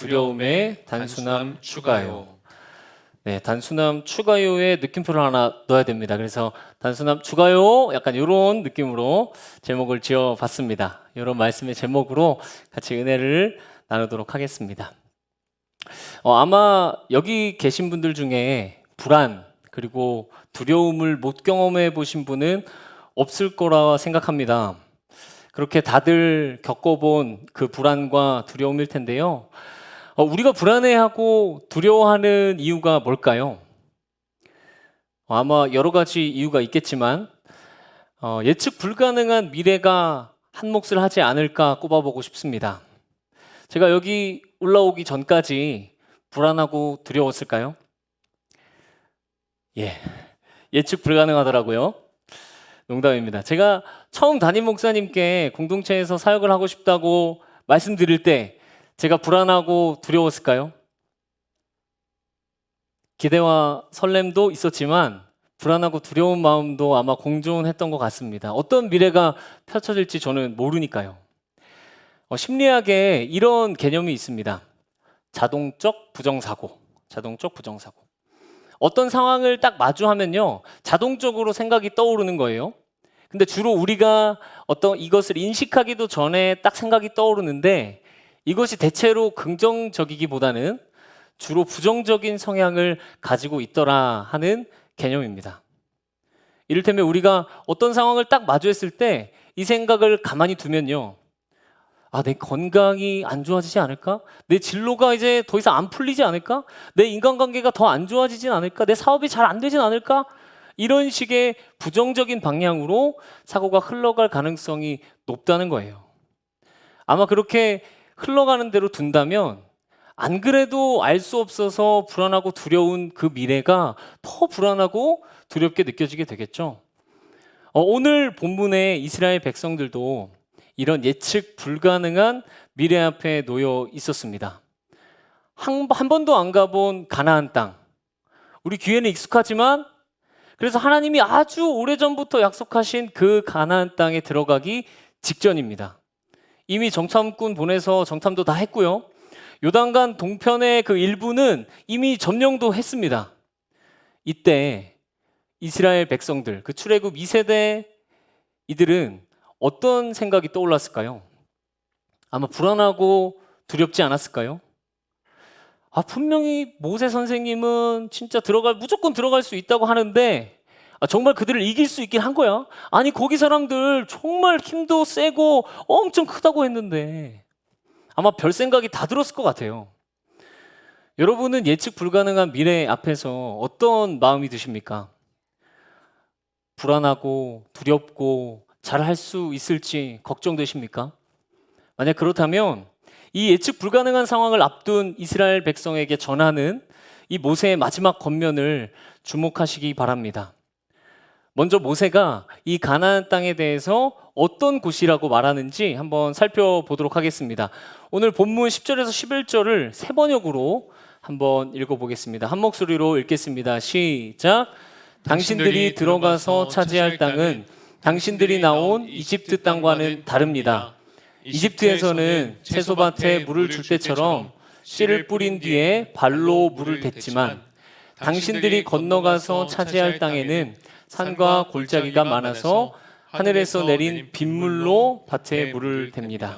두려움의 단순함 추가요. 네, 단순함 추가요에 느낌표를 하나 넣어야 됩니다. 그래서 단순함 추가요 약간 이런 느낌으로 제목을 지어봤습니다. 이런 말씀의 제목으로 같이 은혜를 나누도록 하겠습니다. 아마 여기 계신 분들 중에 불안 그리고 두려움을 못 경험해 보신 분은 없을 거라 생각합니다. 그렇게 다들 겪어본 그 불안과 두려움일 텐데요. 우리가 불안해하고 두려워하는 이유가 뭘까요? 아마 여러 가지 이유가 있겠지만 예측 불가능한 미래가 한 몫을 하지 않을까 꼽아보고 싶습니다. 제가 여기 올라오기 전까지 불안하고 두려웠을까요? 예측 불가능하더라고요. 농담입니다. 제가 처음 담임 목사님께 공동체에서 사역을 하고 싶다고 말씀드릴 때 제가 불안하고 두려웠을까요? 기대와 설렘도 있었지만 불안하고 두려운 마음도 아마 공존했던 것 같습니다. 어떤 미래가 펼쳐질지 저는 모르니까요. 심리학에 이런 개념이 있습니다. 자동적 부정사고. 어떤 상황을 딱 마주하면요, 자동적으로 생각이 떠오르는 거예요. 근데 주로 우리가 이것을 인식하기도 전에 딱 생각이 떠오르는데 이것이 대체로 긍정적이기보다는 주로 부정적인 성향을 가지고 있더라 하는 개념입니다. 이를테면 우리가 어떤 상황을 딱 마주했을 때 이 생각을 가만히 두면요, 내 건강이 안 좋아지지 않을까? 내 진로가 이제 더 이상 안 풀리지 않을까? 내 인간관계가 더 안 좋아지진 않을까? 내 사업이 잘 안 되진 않을까? 이런 식의 부정적인 방향으로 사고가 흘러갈 가능성이 높다는 거예요. 아마 그렇게 흘러가는 대로 둔다면 안 그래도 알 수 없어서 불안하고 두려운 그 미래가 더 불안하고 두렵게 느껴지게 되겠죠. 오늘 본문의 이스라엘 백성들도 이런 예측 불가능한 미래 앞에 놓여 있었습니다. 한 번도 안 가본 가나안 땅. 우리 귀에는 익숙하지만 그래서 하나님이 아주 오래전부터 약속하신 그 가나안 땅에 들어가기 직전입니다. 이미 정탐꾼 보내서 정탐도 다 했고요. 요단강 동편의 그 일부는 이미 점령도 했습니다. 이때 이스라엘 백성들, 그 출애굽 2세대 이들은 어떤 생각이 떠올랐을까요? 아마 불안하고 두렵지 않았을까요? 분명히 모세 선생님은 진짜 무조건 들어갈 수 있다고 하는데 정말 그들을 이길 수 있긴 한 거야? 아니 거기 사람들 정말 힘도 세고 엄청 크다고 했는데 아마 별 생각이 다 들었을 것 같아요. 여러분은 예측 불가능한 미래 앞에서 어떤 마음이 드십니까? 불안하고 두렵고 잘할 수 있을지 걱정되십니까? 만약 그렇다면 이 예측 불가능한 상황을 앞둔 이스라엘 백성에게 전하는 이 모세의 마지막 권면을 주목하시기 바랍니다. 먼저 모세가 이 가나안 땅에 대해서 어떤 곳이라고 말하는지 한번 살펴보도록 하겠습니다. 오늘 본문 10절에서 11절을 세 번역으로 한번 읽어보겠습니다. 한 목소리로 읽겠습니다. 시작. 당신들이 들어가서 차지할 땅은 당신들이 나온 이집트 땅과는 다릅니다. 이집트에서는 채소밭에 물을 줄 때처럼 씨를 뿌린 뒤에 발로 물을 댔지만 당신들이 건너가서 차지할 땅에는 산과 골짜기가 많아서 하늘에서 내린 빗물로 밭에 물을 댑니다.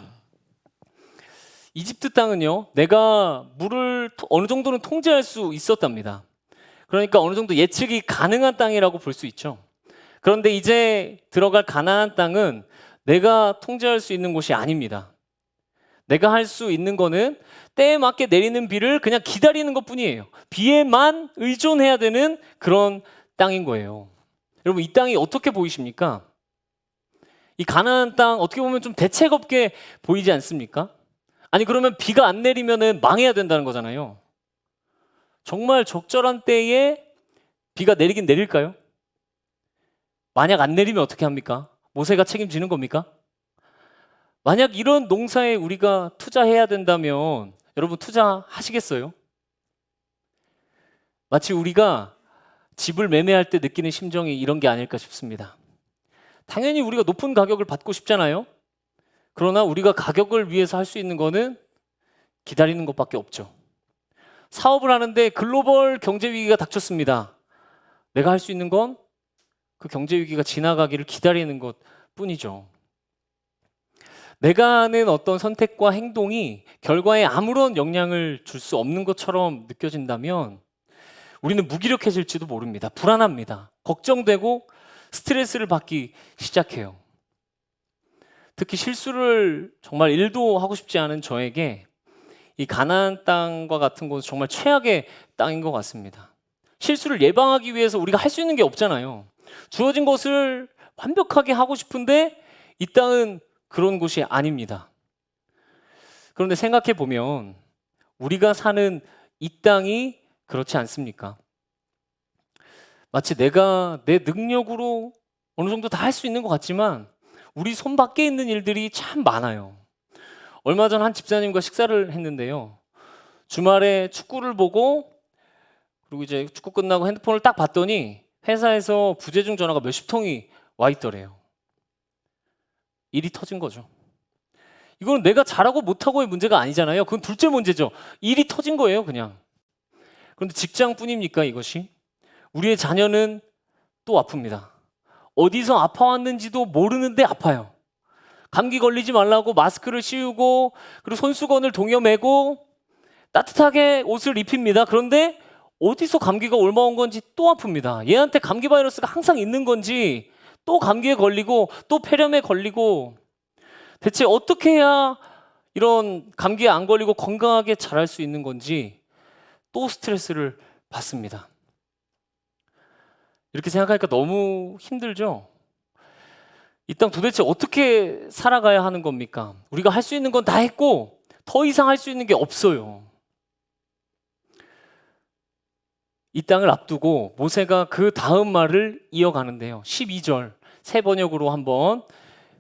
이집트 땅은요, 내가 물을 어느 정도는 통제할 수 있었답니다. 그러니까 어느 정도 예측이 가능한 땅이라고 볼 수 있죠. 그런데 이제 들어갈 가나안 땅은 내가 통제할 수 있는 곳이 아닙니다. 내가 할 수 있는 거는 때에 맞게 내리는 비를 그냥 기다리는 것뿐이에요. 비에만 의존해야 되는 그런 땅인 거예요. 여러분, 이 땅이 어떻게 보이십니까? 이 가나안 땅 어떻게 보면 좀 대책 없게 보이지 않습니까? 아니 그러면 비가 안 내리면은 망해야 된다는 거잖아요. 정말 적절한 때에 비가 내리긴 내릴까요? 만약 안 내리면 어떻게 합니까? 모세가 책임지는 겁니까? 만약 이런 농사에 우리가 투자해야 된다면 여러분 투자하시겠어요? 마치 우리가 집을 매매할 때 느끼는 심정이 이런 게 아닐까 싶습니다. 당연히 우리가 높은 가격을 받고 싶잖아요. 그러나 우리가 가격을 위해서 할 수 있는 거는 기다리는 것밖에 없죠. 사업을 하는데 글로벌 경제 위기가 닥쳤습니다. 내가 할 수 있는 건 그 경제 위기가 지나가기를 기다리는 것 뿐이죠. 내가 하는 어떤 선택과 행동이 결과에 아무런 영향을 줄 수 없는 것처럼 느껴진다면 우리는 무기력해질지도 모릅니다. 불안합니다. 걱정되고 스트레스를 받기 시작해요. 특히 실수를 정말 1도 하고 싶지 않은 저에게 이 가나안 땅과 같은 곳은 정말 최악의 땅인 것 같습니다. 실수를 예방하기 위해서 우리가 할 수 있는 게 없잖아요. 주어진 것을 완벽하게 하고 싶은데 이 땅은 그런 곳이 아닙니다. 그런데 생각해 보면 우리가 사는 이 땅이 그렇지 않습니까? 마치 내가 내 능력으로 어느 정도 다 할 수 있는 것 같지만 우리 손 밖에 있는 일들이 참 많아요. 얼마 전 한 집사님과 식사를 했는데요. 주말에 축구를 보고 그리고 이제 축구 끝나고 핸드폰을 딱 봤더니 회사에서 부재중 전화가 몇십 통이 와 있더래요. 일이 터진 거죠. 이거는 내가 잘하고 못하고의 문제가 아니잖아요. 그건 둘째 문제죠. 일이 터진 거예요, 그냥. 그런데 직장뿐입니까, 이것이? 우리의 자녀는 또 아픕니다. 어디서 아파왔는지도 모르는데 아파요. 감기 걸리지 말라고 마스크를 씌우고 그리고 손수건을 동여매고 따뜻하게 옷을 입힙니다. 그런데 어디서 감기가 옮아온 건지 또 아픕니다. 얘한테 감기 바이러스가 항상 있는 건지 또 감기에 걸리고 또 폐렴에 걸리고 대체 어떻게 해야 이런 감기에 안 걸리고 건강하게 자랄 수 있는 건지 또 스트레스를 받습니다. 이렇게 생각하니까 너무 힘들죠? 이 땅 도대체 어떻게 살아가야 하는 겁니까? 우리가 할 수 있는 건 다 했고 더 이상 할 수 있는 게 없어요. 이 땅을 앞두고 모세가 그 다음 말을 이어가는데요. 12절 새 번역으로 한번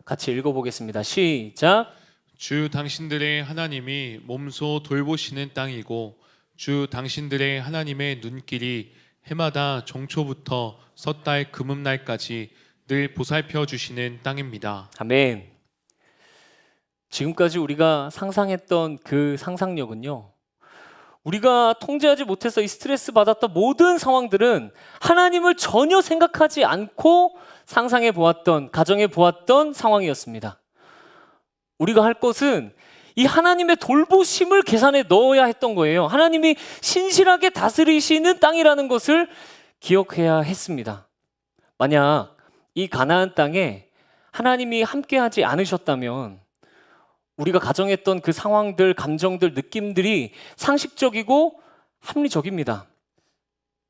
같이 읽어보겠습니다. 시작. 주 당신들의 하나님이 몸소 돌보시는 땅이고 주 당신들의 하나님의 눈길이 해마다 종초부터 섣달 금음날까지 늘 보살펴 주시는 땅입니다. 아멘. 지금까지 우리가 상상했던 그 상상력은요. 우리가 통제하지 못해서 이 스트레스 받았던 모든 상황들은 하나님을 전혀 생각하지 않고 상상해 보았던, 가정해 보았던 상황이었습니다. 우리가 할 것은 이 하나님의 돌보심을 계산에 넣어야 했던 거예요. 하나님이 신실하게 다스리시는 땅이라는 것을 기억해야 했습니다. 만약 이 가나안 땅에 하나님이 함께하지 않으셨다면 우리가 가정했던 그 상황들, 감정들, 느낌들이 상식적이고 합리적입니다.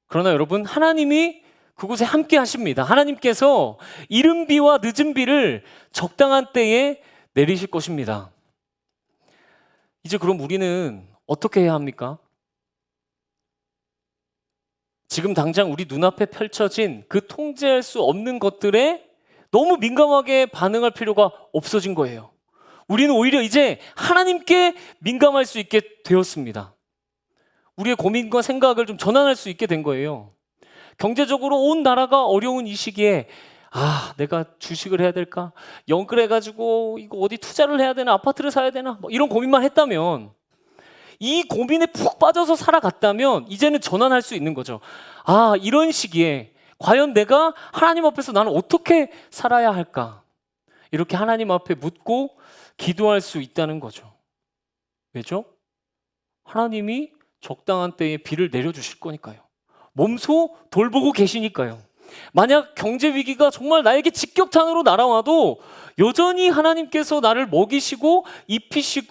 그러나 여러분, 하나님이 그곳에 함께 하십니다. 하나님께서 이른 비와 늦은 비를 적당한 때에 내리실 것입니다. 이제 그럼 우리는 어떻게 해야 합니까? 지금 당장 우리 눈앞에 펼쳐진 그 통제할 수 없는 것들에 너무 민감하게 반응할 필요가 없어진 거예요. 우리는 오히려 이제 하나님께 민감할 수 있게 되었습니다. 우리의 고민과 생각을 좀 전환할 수 있게 된 거예요. 경제적으로 온 나라가 어려운 이 시기에 내가 주식을 해야 될까? 영끌해가지고 이거 어디 투자를 해야 되나? 아파트를 사야 되나? 뭐 이런 고민만 했다면 이 고민에 푹 빠져서 살아갔다면 이제는 전환할 수 있는 거죠. 이런 시기에 과연 내가 하나님 앞에서 나는 어떻게 살아야 할까? 이렇게 하나님 앞에 묻고 기도할 수 있다는 거죠. 왜죠? 하나님이 적당한 때에 비를 내려주실 거니까요. 몸소 돌보고 계시니까요. 만약 경제 위기가 정말 나에게 직격탄으로 날아와도 여전히 하나님께서 나를 먹이시고 입히실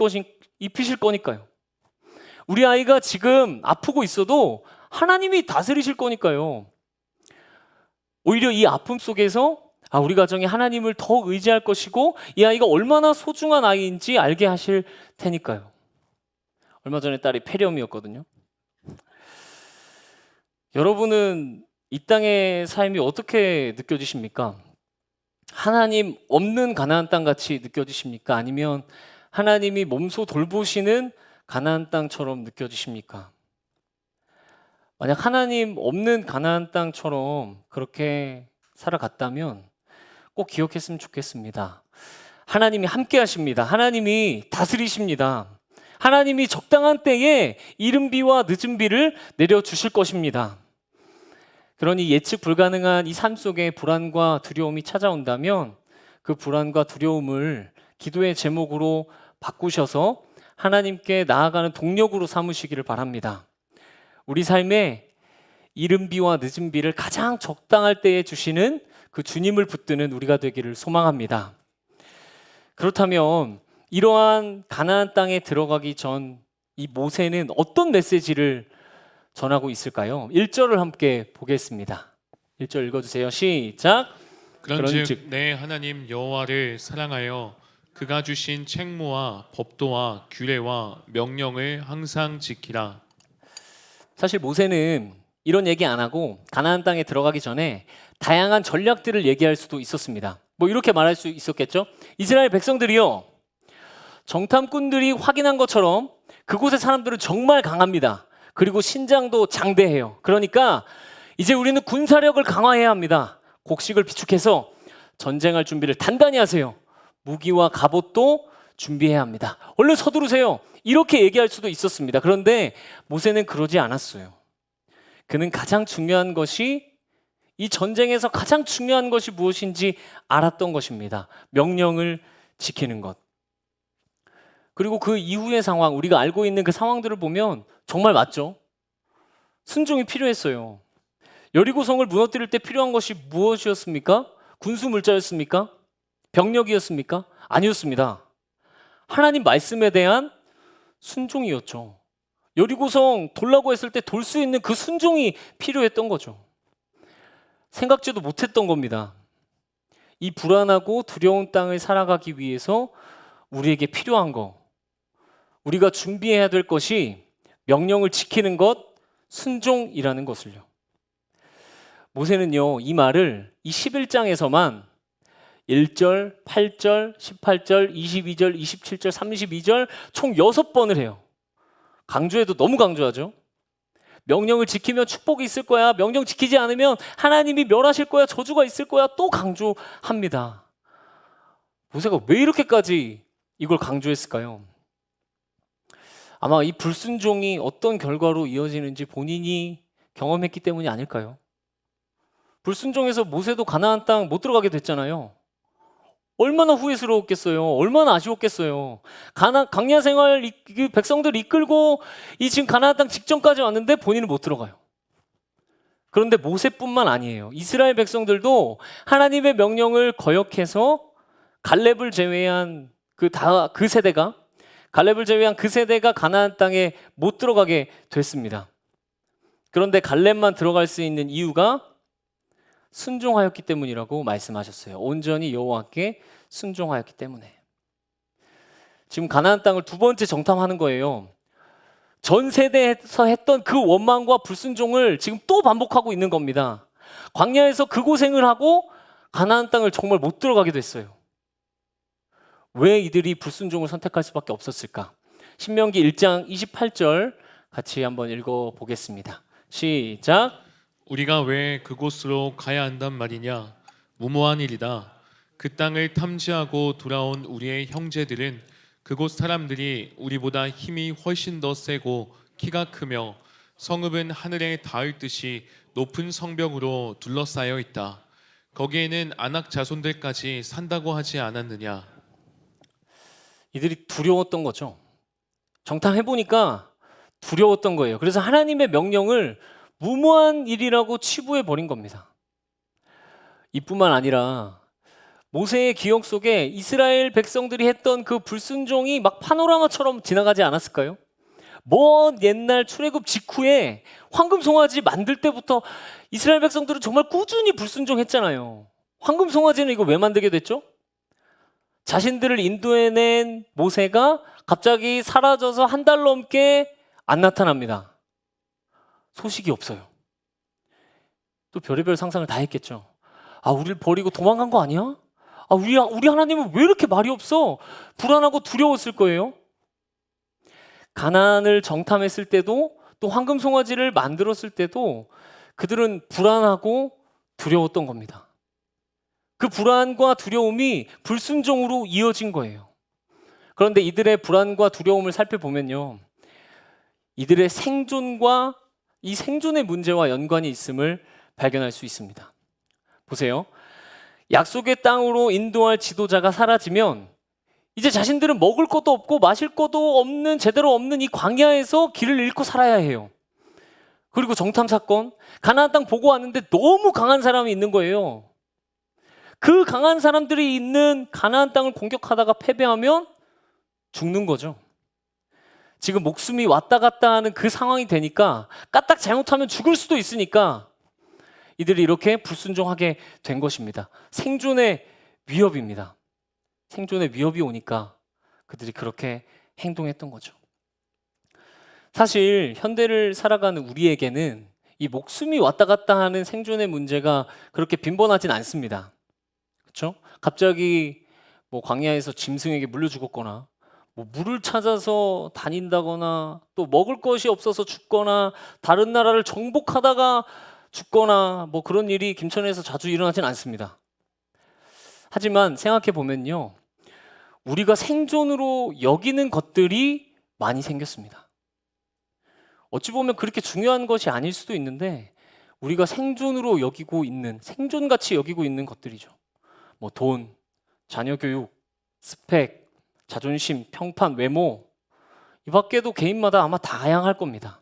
거니까요. 우리 아이가 지금 아프고 있어도 하나님이 다스리실 거니까요. 오히려 이 아픔 속에서 우리 가정이 하나님을 더 의지할 것이고 이 아이가 얼마나 소중한 아이인지 알게 하실 테니까요. 얼마 전에 딸이 폐렴이었거든요. 여러분은 이 땅의 삶이 어떻게 느껴지십니까? 하나님 없는 가나안 땅 같이 느껴지십니까? 아니면 하나님이 몸소 돌보시는 가나안 땅처럼 느껴지십니까? 만약 하나님 없는 가나안 땅처럼 그렇게 살아갔다면 꼭 기억했으면 좋겠습니다. 하나님이 함께 하십니다. 하나님이 다스리십니다. 하나님이 적당한 때에 이른 비와 늦은 비를 내려주실 것입니다. 그러니 예측 불가능한 이 삶 속에 불안과 두려움이 찾아온다면 그 불안과 두려움을 기도의 제목으로 바꾸셔서 하나님께 나아가는 동력으로 삼으시기를 바랍니다. 우리 삶에 이른 비와 늦은 비를 가장 적당할 때에 주시는 그 주님을 붙드는 우리가 되기를 소망합니다. 그렇다면 이러한 가나안 땅에 들어가기 전 이 모세는 어떤 메시지를 전하고 있을까요? 1절을 함께 보겠습니다. 1절 읽어주세요. 시작. 그런즉 내 하나님 여호와를 사랑하여 그가 주신 책무와 법도와 규례와 명령을 항상 지키라. 사실 모세는 이런 얘기 안 하고 가나안 땅에 들어가기 전에 다양한 전략들을 얘기할 수도 있었습니다. 뭐 이렇게 말할 수 있었겠죠? 이스라엘 백성들이요, 정탐꾼들이 확인한 것처럼 그곳의 사람들은 정말 강합니다. 그리고 신장도 장대해요. 그러니까 이제 우리는 군사력을 강화해야 합니다. 곡식을 비축해서 전쟁할 준비를 단단히 하세요. 무기와 갑옷도 준비해야 합니다. 얼른 서두르세요. 이렇게 얘기할 수도 있었습니다. 그런데 모세는 그러지 않았어요. 그는 가장 중요한 것이, 이 전쟁에서 가장 중요한 것이 무엇인지 알았던 것입니다. 명령을 지키는 것. 그리고 그 이후의 상황, 우리가 알고 있는 그 상황들을 보면 정말 맞죠? 순종이 필요했어요. 여리고성을 무너뜨릴 때 필요한 것이 무엇이었습니까? 군수 물자였습니까? 병력이었습니까? 아니었습니다. 하나님 말씀에 대한 순종이었죠. 여리고성 돌라고 했을 때 돌 수 있는 그 순종이 필요했던 거죠. 생각지도 못했던 겁니다. 이 불안하고 두려운 땅을 살아가기 위해서 우리에게 필요한 거, 우리가 준비해야 될 것이 명령을 지키는 것, 순종이라는 것을요. 모세는요, 이 말을 이 11장에서만 1절, 8절, 18절, 22절, 27절, 32절 총 6번을 해요. 강조해도 너무 강조하죠. 명령을 지키면 축복이 있을 거야. 명령 지키지 않으면 하나님이 멸하실 거야. 저주가 있을 거야. 또 강조합니다. 모세가 왜 이렇게까지 이걸 강조했을까요? 아마 이 불순종이 어떤 결과로 이어지는지 본인이 경험했기 때문이 아닐까요? 불순종해서 모세도 가나안 땅 못 들어가게 됐잖아요. 얼마나 후회스러웠겠어요. 얼마나 아쉬웠겠어요. 광야 생활 그 백성들 이끌고 이 지금 가나안 땅 직전까지 왔는데 본인은 못 들어가요. 그런데 모세뿐만 아니에요. 이스라엘 백성들도 하나님의 명령을 거역해서 갈렙을 제외한 그 세대가 가나안 땅에 못 들어가게 됐습니다. 그런데 갈렙만 들어갈 수 있는 이유가 순종하였기 때문이라고 말씀하셨어요. 온전히 여호와께 순종하였기 때문에. 지금 가나안 땅을 두 번째 정탐하는 거예요. 전 세대에서 했던 그 원망과 불순종을 지금 또 반복하고 있는 겁니다. 광야에서 그 고생을 하고 가나안 땅을 정말 못 들어가게 됐어요. 왜 이들이 불순종을 선택할 수밖에 없었을까? 신명기 1장 28절 같이 한번 읽어보겠습니다. 시작. 우리가 왜 그곳으로 가야 한단 말이냐? 무모한 일이다. 그 땅을 탐지하고 돌아온 우리의 형제들은 그곳 사람들이 우리보다 힘이 훨씬 더 세고 키가 크며 성읍은 하늘에 닿을 듯이 높은 성벽으로 둘러싸여 있다. 거기에는 아낙 자손들까지 산다고 하지 않았느냐? 이들이 두려웠던 거죠. 정탐해보니까 두려웠던 거예요. 그래서 하나님의 명령을 무모한 일이라고 치부해 버린 겁니다. 이뿐만 아니라 모세의 기억 속에 이스라엘 백성들이 했던 그 불순종이 막 파노라마처럼 지나가지 않았을까요? 먼 옛날 출애굽 직후에 황금 송아지 만들 때부터 이스라엘 백성들은 정말 꾸준히 불순종했잖아요. 황금 송아지는 이거 왜 만들게 됐죠? 자신들을 인도해낸 모세가 갑자기 사라져서 한 달 넘게 안 나타납니다. 소식이 없어요. 또 별의별 상상을 다 했겠죠. 아, 우리를 버리고 도망간 거 아니야? 아, 우리 하나님은 왜 이렇게 말이 없어? 불안하고 두려웠을 거예요. 가나안을 정탐했을 때도, 또 황금 송아지를 만들었을 때도 그들은 불안하고 두려웠던 겁니다. 그 불안과 두려움이 불순종으로 이어진 거예요. 그런데 이들의 불안과 두려움을 살펴보면요, 이들의 생존과 이 생존의 문제와 연관이 있음을 발견할 수 있습니다. 보세요. 약속의 땅으로 인도할 지도자가 사라지면 이제 자신들은 먹을 것도 없고 마실 것도 없는, 제대로 없는 이 광야에서 길을 잃고 살아야 해요. 그리고 정탐 사건, 가나안 땅 보고 왔는데 너무 강한 사람이 있는 거예요. 그 강한 사람들이 있는 가나안 땅을 공격하다가 패배하면 죽는 거죠. 지금 목숨이 왔다 갔다 하는 그 상황이 되니까, 까딱 잘못하면 죽을 수도 있으니까 이들이 이렇게 불순종하게 된 것입니다. 생존의 위협입니다. 생존의 위협이 오니까 그들이 그렇게 행동했던 거죠. 사실 현대를 살아가는 우리에게는 이 목숨이 왔다 갔다 하는 생존의 문제가 그렇게 빈번하진 않습니다. 그렇죠? 갑자기 뭐 광야에서 짐승에게 물려 죽었거나, 뭐 물을 찾아서 다닌다거나, 또 먹을 것이 없어서 죽거나, 다른 나라를 정복하다가 죽거나, 뭐 그런 일이 김천에서 자주 일어나진 않습니다. 하지만 생각해 보면요, 우리가 생존으로 여기는 것들이 많이 생겼습니다. 어찌 보면 그렇게 중요한 것이 아닐 수도 있는데 우리가 생존으로 여기고 있는, 생존같이 여기고 있는 것들이죠. 뭐 돈, 자녀 교육, 스펙, 자존심, 평판, 외모, 이 밖에도 개인마다 아마 다양할 겁니다.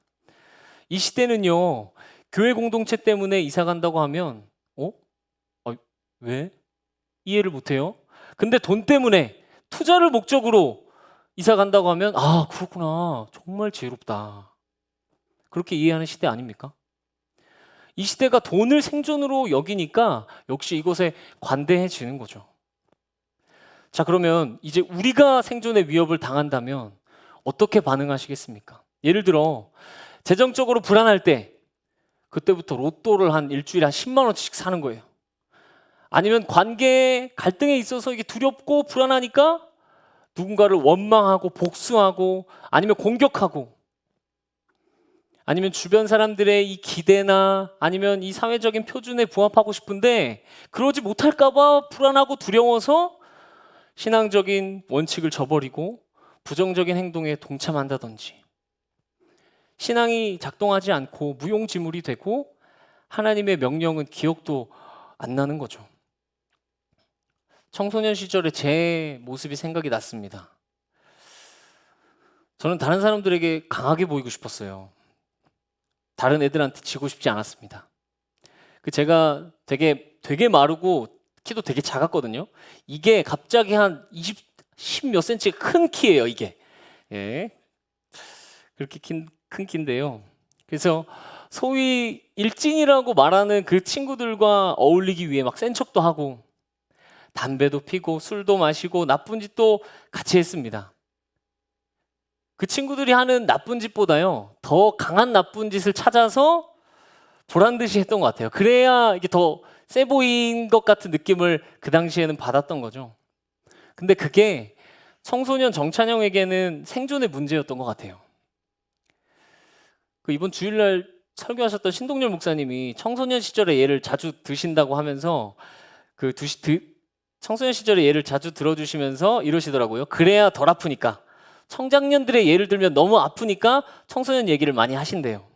이 시대는요, 교회 공동체 때문에 이사 간다고 하면 왜? 이해를 못해요. 근데 돈 때문에, 투자를 목적으로 이사 간다고 하면 그렇구나, 정말 지혜롭다, 그렇게 이해하는 시대 아닙니까? 이 시대가 돈을 생존으로 여기니까 역시 이것에 관대해지는 거죠. 자, 그러면 이제 우리가 생존의 위협을 당한다면 어떻게 반응하시겠습니까? 예를 들어 재정적으로 불안할 때, 그때부터 로또를 한 일주일에 한 10만 원씩 사는 거예요. 아니면 관계 갈등에 있어서 이게 두렵고 불안하니까 누군가를 원망하고 복수하고, 아니면 공격하고, 아니면 주변 사람들의 이 기대나 아니면 이 사회적인 표준에 부합하고 싶은데 그러지 못할까 봐 불안하고 두려워서 신앙적인 원칙을 저버리고 부정적인 행동에 동참한다든지, 신앙이 작동하지 않고 무용지물이 되고 하나님의 명령은 기억도 안 나는 거죠. 청소년 시절에 제 모습이 생각이 났습니다. 저는 다른 사람들에게 강하게 보이고 싶었어요. 다른 애들한테 지고 싶지 않았습니다. 제가 되게 마르고 키도 되게 작았거든요. 이게 갑자기 한 10 몇 센치 큰 키예요, 이게. 예. 그렇게 큰 키인데요. 그래서 소위 일진이라고 말하는 그 친구들과 어울리기 위해 막 센 척도 하고, 담배도 피고 술도 마시고 나쁜 짓도 같이 했습니다. 그 친구들이 하는 나쁜 짓보다요, 더 강한 나쁜 짓을 찾아서 보란 듯이 했던 것 같아요. 그래야 이게 더 세 보인 것 같은 느낌을 그 당시에는 받았던 거죠. 근데 그게 청소년 정찬영에게는 생존의 문제였던 것 같아요. 이번 주일날 설교하셨던 신동열 목사님이 청소년 시절의 예를 자주 드신다고 하면서 청소년 시절의 예를 자주 들어주시면서 이러시더라고요. 그래야 덜 아프니까. 청장년들의 예를 들면 너무 아프니까 청소년 얘기를 많이 하신대요.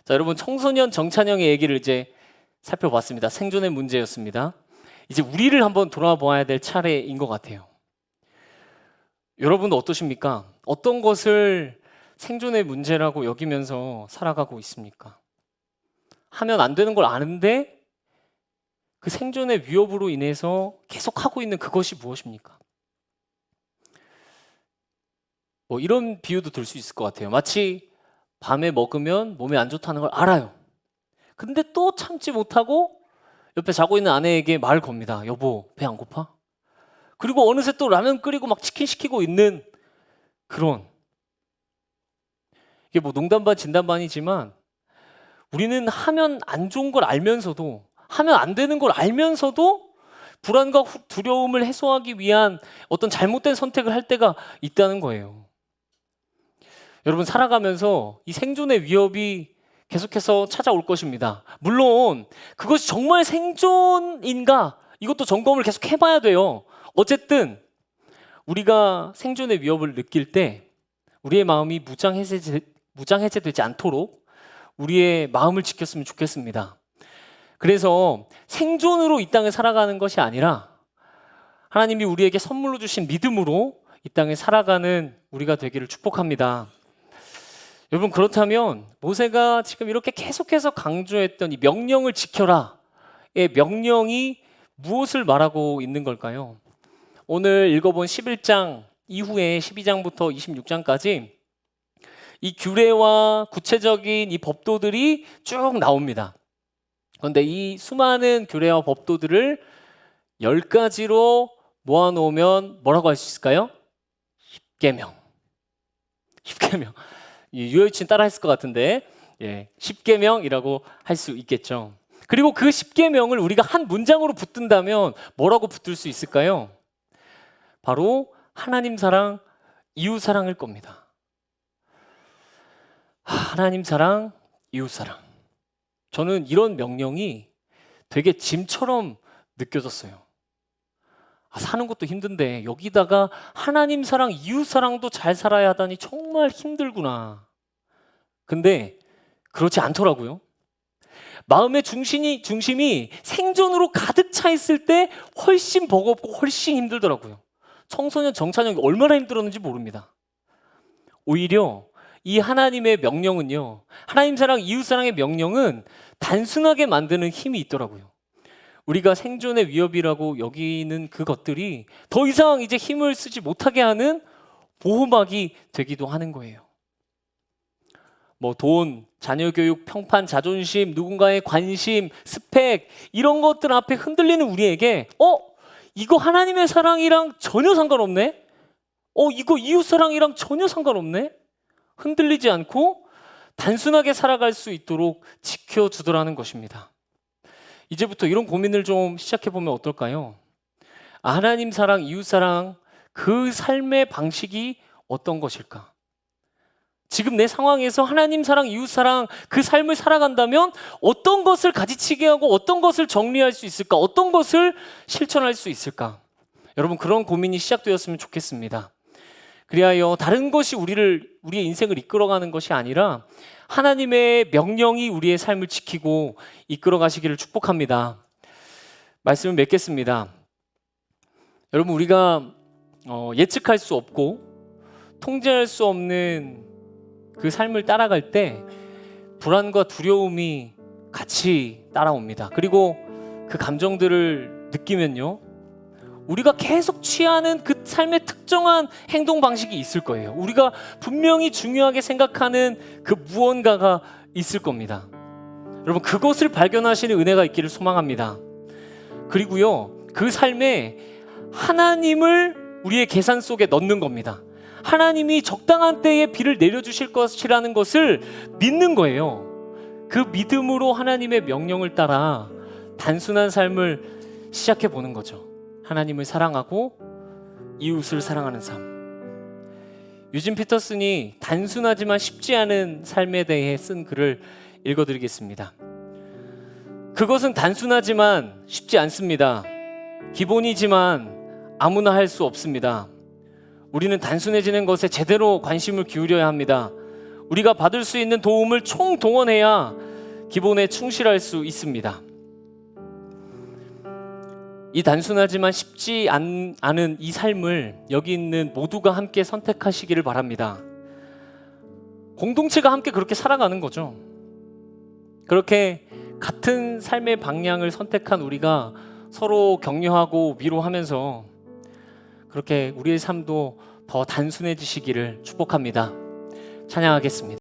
자, 여러분, 청소년 정찬영의 얘기를 이제 살펴봤습니다. 생존의 문제였습니다. 이제 우리를 한번 돌아보아야 될 차례인 것 같아요. 여러분도 어떠십니까? 어떤 것을 생존의 문제라고 여기면서 살아가고 있습니까? 하면 안 되는 걸 아는데 그 생존의 위협으로 인해서 계속 하고 있는 그것이 무엇입니까? 뭐 이런 비유도 들 수 있을 것 같아요. 마치 밤에 먹으면 몸에 안 좋다는 걸 알아요. 근데 또 참지 못하고 옆에 자고 있는 아내에게 말을 겁니다. 여보, 배 안 고파? 그리고 어느새 또 라면 끓이고 막 치킨 시키고 있는 그런, 이게 뭐 농담 반 진담 반이지만 우리는 하면 안 좋은 걸 알면서도, 하면 안 되는 걸 알면서도 불안과 두려움을 해소하기 위한 어떤 잘못된 선택을 할 때가 있다는 거예요. 여러분, 살아가면서 이 생존의 위협이 계속해서 찾아올 것입니다. 물론 그것이 정말 생존인가, 이것도 점검을 계속 해봐야 돼요. 어쨌든 우리가 생존의 위협을 느낄 때 우리의 마음이 무장해제되지 않도록 우리의 마음을 지켰으면 좋겠습니다. 그래서 생존으로 이 땅을 살아가는 것이 아니라 하나님이 우리에게 선물로 주신 믿음으로 이 땅에 살아가는 우리가 되기를 축복합니다. 여러분, 그렇다면 모세가 지금 이렇게 계속해서 강조했던 이 명령을 지켜라의 명령이 무엇을 말하고 있는 걸까요? 오늘 읽어본 11장 이후에 12장부터 26장까지 이 규례와 구체적인 이 법도들이 쭉 나옵니다. 그런데 이 수많은 규례와 법도들을 10가지로 모아놓으면 뭐라고 할 수 있을까요? 10계명. 10계명. 유효진 따라 했을 것 같은데 10계명이라고 할 수 있겠죠. 그리고 그 10계명을 우리가 한 문장으로 붙든다면 뭐라고 붙들 수 있을까요? 바로 하나님 사랑, 이웃 사랑일 겁니다. 하나님 사랑, 이웃 사랑. 저는 이런 명령이 되게 짐처럼 느껴졌어요. 사는 것도 힘든데 여기다가 하나님 사랑, 이웃 사랑도 잘 살아야 하다니 정말 힘들구나. 근데 그렇지 않더라고요. 마음의 중심이 생존으로 가득 차 있을 때 훨씬 버겁고 훨씬 힘들더라고요. 청소년 정찬영이 얼마나 힘들었는지 모릅니다. 오히려 이 하나님의 명령은요, 하나님 사랑, 이웃 사랑의 명령은 단순하게 만드는 힘이 있더라고요. 우리가 생존의 위협이라고 여기는 그것들이 더 이상 이제 힘을 쓰지 못하게 하는 보호막이 되기도 하는 거예요. 돈, 자녀 교육, 평판, 자존심, 누군가의 관심, 스펙 이런 것들 앞에 흔들리는 우리에게 이거 하나님의 사랑이랑 전혀 상관없네? 이거 이웃 사랑이랑 전혀 상관없네? 흔들리지 않고 단순하게 살아갈 수 있도록 지켜주더라는 것입니다. 이제부터 이런 고민을 좀 시작해보면 어떨까요? 하나님 사랑, 이웃 사랑, 그 삶의 방식이 어떤 것일까? 지금 내 상황에서 하나님 사랑, 이웃 사랑, 그 삶을 살아간다면 어떤 것을 가지치게 하고 어떤 것을 정리할 수 있을까? 어떤 것을 실천할 수 있을까? 여러분, 그런 고민이 시작되었으면 좋겠습니다. 그리하여 다른 것이 우리의 인생을 이끌어가는 것이 아니라 하나님의 명령이 우리의 삶을 지키고 이끌어가시기를 축복합니다. 말씀을 맺겠습니다. 여러분, 우리가 예측할 수 없고 통제할 수 없는 그 삶을 따라갈 때 불안과 두려움이 같이 따라옵니다. 그리고 그 감정들을 느끼면요, 우리가 계속 취하는 그 삶의 특정한 행동 방식이 있을 거예요. 우리가 분명히 중요하게 생각하는 그 무언가가 있을 겁니다. 여러분, 그것을 발견하시는 은혜가 있기를 소망합니다. 그리고요, 그 삶에 하나님을 우리의 계산 속에 넣는 겁니다. 하나님이 적당한 때에 비를 내려주실 것이라는 것을 믿는 거예요. 그 믿음으로 하나님의 명령을 따라 단순한 삶을 시작해 보는 거죠. 하나님을 사랑하고 이웃을 사랑하는 삶. 유진 피터슨이 단순하지만 쉽지 않은 삶에 대해 쓴 글을 읽어드리겠습니다. 그것은 단순하지만 쉽지 않습니다. 기본이지만 아무나 할 수 없습니다. 우리는 단순해지는 것에 제대로 관심을 기울여야 합니다. 우리가 받을 수 있는 도움을 총동원해야 기본에 충실할 수 있습니다. 이 단순하지만 쉽지 않은 이 삶을 여기 있는 모두가 함께 선택하시기를 바랍니다. 공동체가 함께 그렇게 살아가는 거죠. 그렇게 같은 삶의 방향을 선택한 우리가 서로 격려하고 위로하면서 그렇게 우리의 삶도 더 단순해지시기를 축복합니다. 찬양하겠습니다.